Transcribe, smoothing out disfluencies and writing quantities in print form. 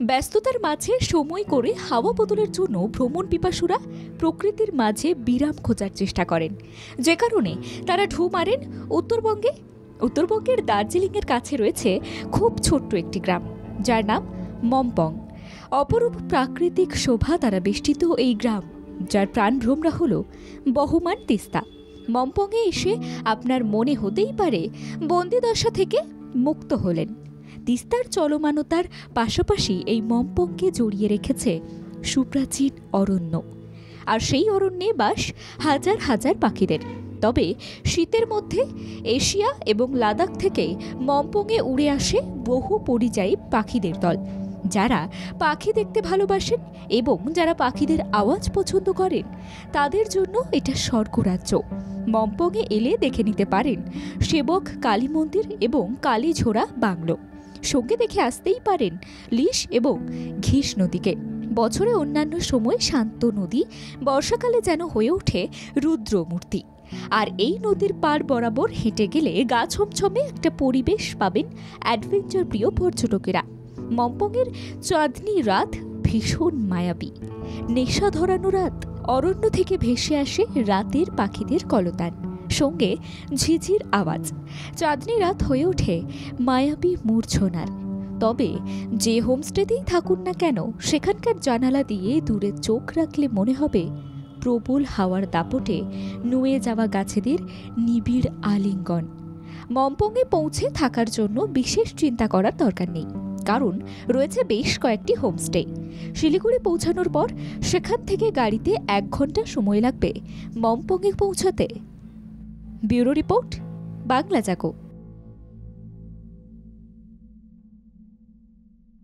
ব্যস্ততার মাঝে সময় করে হাওয়া বদলের জন্য ভ্রমণ পিপাসুরা প্রকৃতির মাঝে বিরাম খোঁজার চেষ্টা করেন, যে কারণে তারা ঢু মারেন উত্তরবঙ্গে। উত্তরবঙ্গের দার্জিলিংয়ের কাছে রয়েছে খুব ছোট্ট একটি গ্রাম, যার নাম মম্পং। অপরূপ প্রাকৃতিক শোভা দ্বারা বেষ্টিত এই গ্রাম, যার প্রাণভ্রমরা হল বহমান তিস্তা। মম্পংয়ে এসে আপনার মনে হতেই পারে বন্দিদশা থেকে মুক্ত হলেন। তিস্তার চলমানতার পাশাপাশি এই মম্পংকে জড়িয়ে রেখেছে সুপ্রাচীন অরণ্য, আর সেই অরণ্যে বাস হাজার হাজার পাখিদের। তবে শীতের মধ্যে এশিয়া এবং লাদাখ থেকে মম্পংয়ে উড়ে আসে বহু পরিযায়ী পাখিদের দল, যারা পাখি দেখতে ভালোবাসেন এবং যারা পাখিদের আওয়াজ পছন্দ করেন। তাদের জন্য এটা স্বর্গরাজ্য। মম্পংয়ে এলে দেখে নিতে পারেন সেবক কালী মন্দির এবং কালীঝোড়া বাংলো। সঙ্গে দেখে আসতেই পারেন লিশ এবং ঘিস নদীকে। বছরে অন্যান্য সময় শান্ত নদী, বর্ষাকালে যেন হয়ে ওঠে রুদ্রমূর্তি। আর এই নদীর পার বরাবর হেঁটে গেলে গা ছমছমে একটা পরিবেশ পাবেন অ্যাডভেঞ্চার প্রিয় পর্যটকেরা। মম্পংয়ের চাঁদনি রাত ভীষণ মায়াবী, নেশা ধরানো রাত। অরণ্য থেকে ভেসে আসে রাতের পাখিদের কলতান, সঙ্গে ঝিঝির আওয়াজ। চাঁদনি রাত হয়ে ওঠে মায়াবী মূর্ছনার। তবে যে হোমস্টেতেই থাকুন না কেন, সেখানকার জানালা দিয়ে দূরে চোখ রাখলে মনে হবে প্রবল হাওয়ার দাপটে নুয়ে যাওয়া গাছেদের নিবিড় আলিঙ্গন। মম্পংয়ে পৌঁছে থাকার জন্য বিশেষ চিন্তা করার দরকার নেই, কারণ রয়েছে বেশ কয়েকটি হোমস্টে। শিলিগুড়ি পৌঁছানোর পর সেখান থেকে গাড়িতে 1 ঘন্টা সময় লাগবে মম্পংয়ে পৌঁছাতে। ব্যুরো রিপোর্ট, বাংলা জাগো।